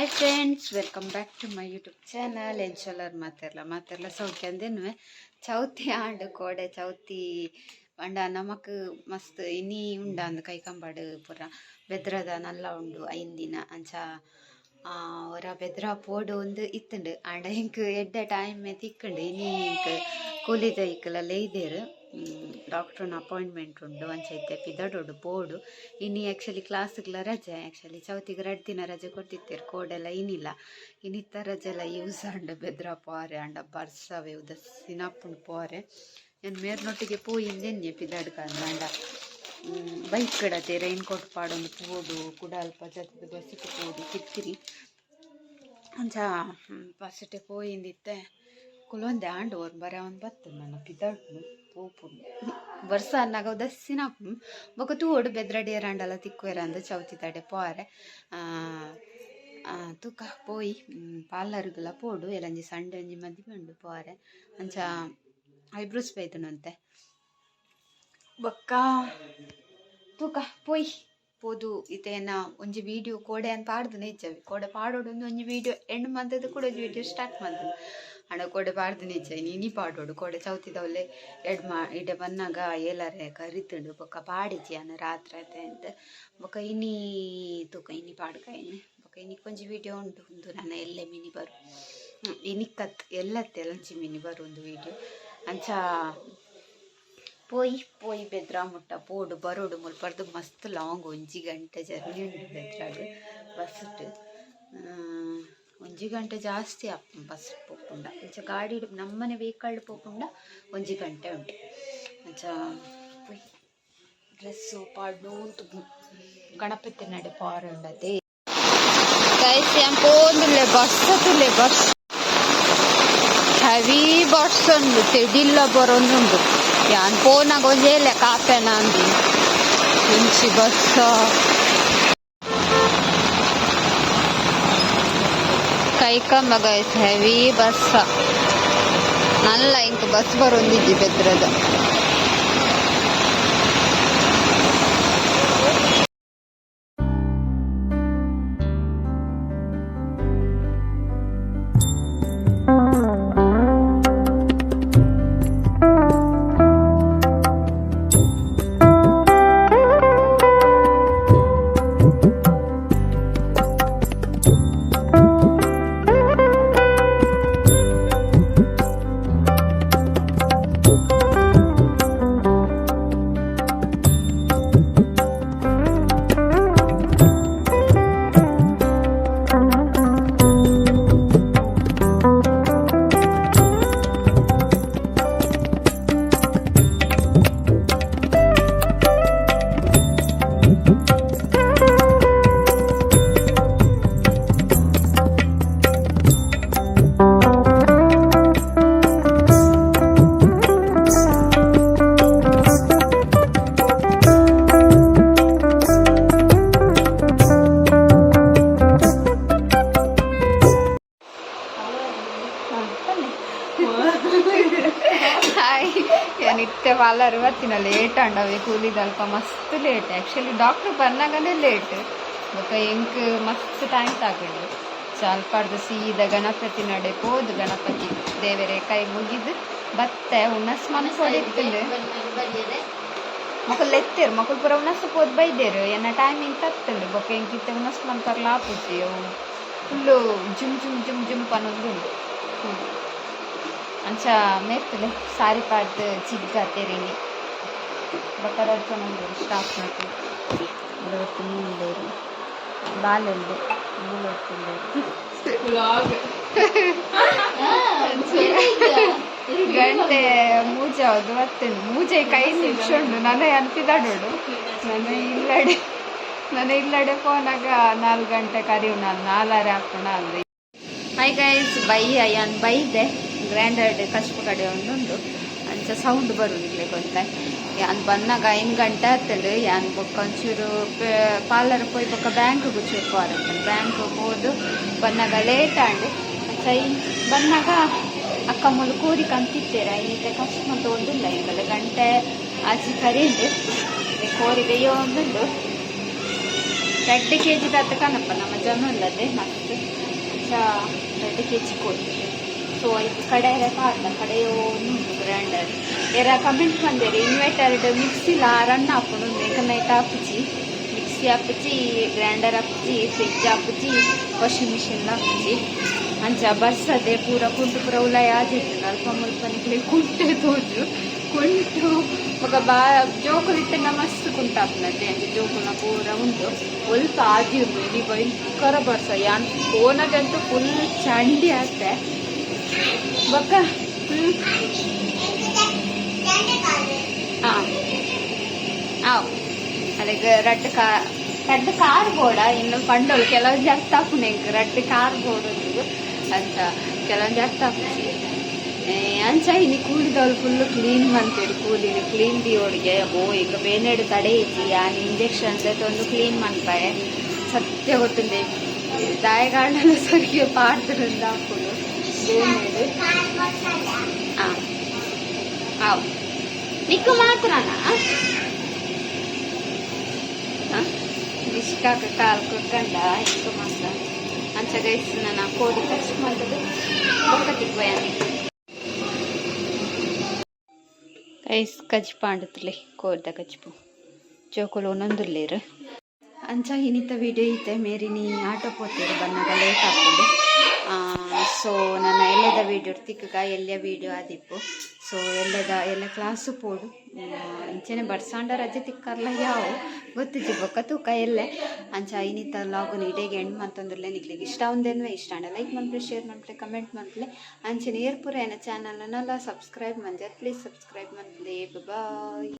Hi friends, welcome back to my YouTube channel. ಎಂಚೊಲ್ಲರು ಮಾತೆರ್ಲ ಸೌಖ್ಯ ಅಂದೇನು ಚೌತಿ ಆಂಡು ಕೋಡೆ ಚೌತಿ ಪಂಡ ನಮಕ್ ಮಸ್ತ್ ಇನಿ ಉಂಡ ಅಂದ್ ಕೈ ಕಂಬಾಡು ಪೂರ ಬೆದ್ರದ ನಲ್ಲ ಉಂಡು ಐಂದಿನ ಅಂಚ ಒರ ಬೆದ್ರ ಪೋಡು ಒಂದು ಇತ್ತುಂಡು ಆಂಡ ಇಂಕ್ ಎಡ್ಡೆ ಟೈಮ್ ತಿಕ್ಕುಂಡು ಇನಿ ಇಂಕ್ ಕೂಲಿ ತೈಕಲೆಲ್ಲ ಇದೇರು ಡಾಕ್ಟ್ರನ ಅಪಾಯಿಂಟ್ಮೆಂಟ್ ಉಂಡು ಅಂಚೈತೆ ಪಿದಡೋಡು ಪೋಡು ಇನಿ ಆ್ಯಕ್ಚುಲಿ ಕ್ಲಾಸ್ಗಳ ರಜೆ ಆ್ಯಕ್ಚುಲಿ ಚೌತಿಗೆ 2 ದಿನ ರಜೆ ಕೊಡ್ತಿತ್ತೇರು ಕೋಡೆಲ್ಲ ಇನ್ನಿಲ್ಲ ಇನ್ನಿತ್ತ ರಜೆ ಎಲ್ಲ ಯೂಸ್ ಅಂಡ ಬೆದ್ರ ಪೋರೆ ಅಂಡ ಬರ್ಸವೆ ಉದಸ್ಸಿನಪ್ಪುಂಡು ಪೋರೆ ಏನು ಮೇರ್ನೊಟ್ಟಿಗೆ ಪೋಯಿಂದೆನ್ನೆ ಪಿದಡ್ಕಂದ ಅಂಡ ಬೈಕ್ ಕಡತೆ ರೈನ್ ಕೋಟ್ ಪಾಡೊಂದು ಪೋಡು ಕೂಡ ಅಲ್ಪ ಜೊತೆ ಬಸ್ಸಿಗೆ ಪೋಡು ಕಿತ್ತಿರಿ ಅಂಚ ಫಸ್ಟೆ ಪೋಯಿಂದಿತ್ತೆ ಕುಲೊಂದೆ ಆಂಡು ಅವ್ರು ಬರ ಒಂದು ಬತ್ತು ನನ್ನ ಪಿದಡ್ನು ಪೋಪುಂಡು ವರ್ಷ ಅನ್ನಗ ದಸ್ಸಿನಪ್ಪು ಬೊಕ ತೂಡು ಬೆದ್ರಡಿಯರ ಅಂಡಲ ತಿಕ್ಕುವೆರ ಅಂದು ಚೌತಿ ತಡೆ ಪೋರೆ ತೂಕ ಪೋಯಿ ಪಾರ್ಲರ್ಗೆಲ್ಲ ಪೋಡು ಎಲ್ಲಂಜಿ ಸಂಡೆ ಒಂಜಿ ಮದ್ವೆ ಉಂಡು ಪೋರೆ ಅಂಚ ಐಬ್ರೋಸ್ ಬೈತುನಂತೆ ಬೊಕ್ಕ ತೂಕ ಪೋಯಿ ಪೋದು ಇತೇನ ಒಂಜಿ ವಿಡಿಯೋ ಕೋಡೆ ಅಂತ ಪಾಡ್ದು ಇಚ್ಚವಿ ಕೋಡೆ ಪಾಡೋಡು ಒಂಜಿ ವಿಡಿಯೋ ಎಂಡ್ ಮಂತದ್ದು ಕೂಡ ಒಂಜಿ ವಿಡಿಯೋ ಸ್ಟಾರ್ಟ್ ಮಾಡ್ದು ಹಣ ಕೋಡೆ ಪಾಡ್ದು ಇಚ್ಚ ನೀ ಪಾಡೋಡು ಕೋಡೆ ಚೌತಿದವಲೆ ಇಡೆ ಬನ್ನಾಗ ಏಲರೆ ಕರಿತುಂಡು ಬೊಕ್ಕ ಪಾಡಿಚಿ ಅನ್ನ ರಾತ್ರಿ ಆಯ್ತೆ ಅಂತ ಬೊಕ್ಕ ಇನಿ ತೂಕ ಇನಿ ಪಾಡ್ಕಾಯಿನಿ ಬೊಕ್ಕ ಇನಿ ಕೊಂಚ ವಿಡಿಯೋ ಉಂಟು ಒಂದು ನನ್ನ ಎಲ್ಲೆ ಮಿನಿ ಬರು ಇನಿಕ್ಕತ್ ಎಲ್ಲತ್ತೆ ಎಲ್ಲಂಚಿ ಮಿನಿ ಬರು ಒಂದು ವಿಡಿಯೋ ಅಂಚ ಪೋಯಿ ಬೆದ್ರ ಮುಟ್ಟ ಪೋಡು ಬರೋಡು ಮುಲ್ಪರ್ದು ಮಸ್ತ್ ಲಾಂಗ್ 1 ಗಂಟೆ ಜರ್ನಿ ಉಂಟು ಬೆದ್ರಾಗ ಬಸ್ಸು 1 ಗಂಟೆ ಜಾಸ್ತಿ ಬಸ್ ಪೋಪುಂಡ ಅಂಚ ಗಾಡಿ ನಮ್ಮನೆ ವೆಹಿಕಲ್ ಪೋಪುಂಡ 1 ಗಂಟೆ ಉಂಟು ಅಂಚ ಪೋಯಿ ಡ್ರೆಸ್ಸು ಪಾಡ್ನು ಉಂಟು ಗಣಪತಿ ನಡೆ ಪಾರ ಉಂಡತೆ ಪೋಂದುಲೆ ಬಸ್ ಹೆವಿ ಬಸ್ ಉಂಡು ತೆಡಿಲ್ಲ ಬರೋಂದುಂಡು ಯಾನ್ ಪೋನಾಗ ಒಂಜೇಲೆ ಕಾಫೆನ ಅಂದಿ ಇಂಚಿ bus Kaikamba guys heavy bus ನಲ್ಲ ಇಂಕ ಬಸ್ ಬರೊಂದಿಜ್ಜಿ ಬೆದ್ರದ ನಿತ್ಯ ಪಾರ್ಲರ್ ಬರ್ತೀನ ಲೇಟ್ ಅಂಡವೆ ಕೂಲಿದ ಅಲ್ಪ ಮಸ್ತ್ ಲೇಟ್ ಆ್ಯಕ್ಚುಲಿ ಡಾಕ್ಟ್ರು ಬಂದಾಗನೇ ಲೇಟ್ ಬೊಕ್ಕ ಎಂಕ್ ಮಸ್ತ್ ಟೈಮ್ ತಗೊಂಡು ಸ್ವಲ್ಪಡ್ದು ಸೀದ ಗಣಪತಿ ನಡೆ ಪೋದು ಗಣಪತಿ ದೇವರೇ ಕೈ ಮುಗಿದು ಬತ್ತೆ ಉನ್ನಸ್ ಮನಸ್ಸು ಹೊಡಿತಿಲ್ಲ ಮಕ್ಕಳು ಎತ್ತೇರು ಮಕ್ಕಳು ಪೂರ ಉನ್ನಸ್ ಪೋದು ಬೈದೇರು ಏನ ಟೈಮಿಂಗ್ ತತ್ತುಂಡು ಬೊಕ್ಕ ಎಂಕಿತ್ತೆ ಉನ್ನಸ್ ಮನ್ಪರ್ಲ ಆಪುಜಿ ಅವು ಫುಲ್ಲು ಜುಮ್ ಅನ್ನೋದು ಉಂಟು ಅಂಚ ಮೇರ್ತಲೆ ಸಾರಿ ಪಾಡ್ದು ಚಿಗ್ಗ ತೆರಿನಿ ಬೊಕ್ಕ ರಡ್ಕೊಂಡು ಸ್ಟಾಪ್ ಮಾಡ್ತೀವಿ ಹೊತ್ತು ನೀರು ಬಾಲೆಲ್ದು ಗಂಟೆ ಮೂಜೆ ಹೌದು ಬರ್ತೇನೆ ಮೂಜೆ ಕೈ ನಿಲ್ಸೊಂಡು ನನಗೆ ಅನ್ಪಿದಾಡೋಡು ನನ್ನ ಇಲ್ಲಡೆ ಫೋನಾಗ 4 ಗಂಟೆ ಕರಿವು ನಾನು 4 ಹಾಕೋಣ ಅಂದೆ ಹೈ ಗೈಸ್ ಅಯ್ಯನ್ ಬೈದೆ ಗ್ರ್ಯಾಂಡರ್ಡ್ ಕಷ್ಟ ಕಡೆ ಒಂದುಂಡು ಅಂಚ ಸೌಂಡ್ ಬರುದಿಲ್ಲ ಗೊತ್ತ ಯಾನ್ ಬನ್ನಾಗ 5 ಗಂಟೆ ಆತಂಡು ಯಾನ್ ಬೊಕ್ಕ ಒಂಚೂರು ಪಾರ್ಲರ್ ಪೋಯಿ ಬೊಕ್ಕ ಬ್ಯಾಂಕ್ಗೂ ಚೂರು ಪೋರತ್ತಂಡು ಬ್ಯಾಂಕ್ ಹೋದು ಬನ್ನಾಗ ಲೇಟ್ ಆಂಡು ಅಂಚ ಬನ್ನಾಗ ಅಕ್ಕ ಮೊದಲು ಕೂರಿ ಕಂತಿತ್ತೇರ ಇನ್ನಿತ್ತೆ ಕಷ್ಟ ತಗೊಂಡಿಲ್ಲ ಇಂಗಲ್ಲ ಗಂಟೆ ಆಚೆ ಕರಿಯುಂಡು ಕೋರಿ ಬೇಯೋ ಒಂದುಂಡು 2 kg ತತ್ತ ಕಣಪ್ಪ ನಮ್ಮ ಜನ ಇಲ್ಲದೆ ಮತ್ತೆ ಚಾ 2 kg ಕೊಡಿ ಸೊ ಇದು ಕಡೆಯರ ಕಾಡ್ಲ ಕಡೆಯೋ ಗ್ರೈಂಡರ್ ಎರ ಕಮೆಂಟ್ ಬಂದೇರಿ ಇನ್ವರ್ಟರ್ ಮಿಕ್ಸಿಲ ರನ್ ಹಾಕೊಂಡು ನೆಕ್ ನೈಟ್ ಹಾಪಿಸಿ ಮಿಕ್ಸಿ ಹಾಪಿಸಿ ಗ್ರೈಂಡರ್ ಹಾಪಿಸಿ ಫ್ರಿಜ್ ಹಾಪಿಸಿ ವಾಷಿಂಗ್ ಮಿಷಿನ್ ಹಾಪಿಸಿ ಅಂಚ ಬರ್ಸದೆ ಪೂರ ಕುಂಟು ಪೂರ ಉಲಾಯ ಆದಿತ್ತು ಅಲ್ಪ ಮುಲ್ಪನಿಗೆ ಕುಂಟೆ ತೋಜು ಕುಂಟು ఒక జోకులు ఇట్టిన మస్తు కుంటాపునట్టే అంటే జోకుల పూర ఉండు ಒಲ್ಪ ಆದಿರು ಇಲ್ಲಿ ಭಯಂಕರ ಬರ್ಸ ಯಾನ್ ಫೋನಗಂತೂ ಫುಲ್ ಚಂಡಿ ಆಗ್ತೆ ಬಕ್ಕ అలాగే రెడ్ కార్ కూడా ఇನ್ನು పండుగలు ಕೆಲವು ಜಗ್ತಾಪುನೆ రెడ్ ಕಾರ್ ಬೋರ್ಡ್ ಅಂತ ಕೆಲವು ಜಗ್ತಾಪುಸಿ ಅಂಚ ಇನ್ನು ಕೂಲಿದವ್ರು ಫುಲ್ಲು ಕ್ಲೀನ್ ಮಾಡ್ತೀರಿ ಕೂಲಿನ ಕ್ಲೀನ್ ದಿಯೋಡಿಗೆ ಈಗ ಬೇನೆಡು ತಡೆ ಇಚ್ಚಿ ಯಾನ್ ಇಂಜೆಕ್ಷನ್ ಒಂದು ಕ್ಲೀನ್ ಮಾಡ್ತಾರೆ ಸತ್ಯ ಗೊತ್ತಿದೆ ದಾಯಗಾಳೆಲ್ಲ ಸರಿಗೆ ಪಾಡ್ತಿರಿಂದ ಹಾಕೋದು ಬೇನೆಡು ನಿಕ್ಕು ಮಾತ್ರನಾ ನಿಷ್ಕಾಕ ಕಾಲು ಕುಟ್ಕಂಡ ಇಂಕು ಮಾತ್ರ ಅಂಚ ಗೈಸ್ ನಾನು ಕೋಡಿ ಕಷ್ಟ ಮಾಡ್ತದೆ ಬೊಕ್ಕ ತಿಕ್ಕೋಯಾನಿ ಐಸ್ ಕಜ್ಪಾಂಡತ್ಲೆ ಕೋರ್ದ ಕಜ್ಪು ಜೋಕುಲು ಒಂದೊಂದುಲ್ಲೇರು ಅಂಚ ಇನ್ನಿತ ವಿಡಿಯೋ ಐತೆ ಮೇರಿನಿ ಆಟೋ ಪೋತೀರು ಬನ್ನಾಗ ಲೇಟ್ ಹಾಕೊಂಡು ಸೊ ನನ್ನ ಎಲ್ಲದ ವೀಡಿಯೋ ತಿಕ್ಕಗ ಎಲ್ಲ ವೀಡಿಯೋ ಆದಿಪ್ಪು ಸೊ ಎಲ್ಲ ಕ್ಲಾಸು ಪೋಡು ಇಂಚೆನೆ ಬಡ್ಸಾಂಡ ರಜೆ ತಿಕ್ಕರ್ಲ ಯಾವು ಗೊತ್ತಿಜ್ಜಿ ಬೊಕ್ಕ ತೂಕ ಎಲ್ಲೆ ಅಂಚ ಇನ್ನಿತ ಲಾಗುನ ಇಡೇಗೆ ಎಂಡ್ ಮಂತಂದುರ್ಲೆ ನಿಕ್ಲಿಗೆ ಇಷ್ಟ ಒಂದೇನು ಇಷ್ಟ ಅಂಡ ಲೈಕ್ ಮಾಡ್ಲೆ ಶೇರ್ ಮಾಡ್ಲೆ ಕಮೆಂಟ್ ಮಾಡ್ಲೆ ಅಂಚೆನೆ ಏರ್ಪುರ ಏನ channel Nalla subscribe ಮಂಜರ್ please subscribe ಮಾಡ್ಲೆ bye.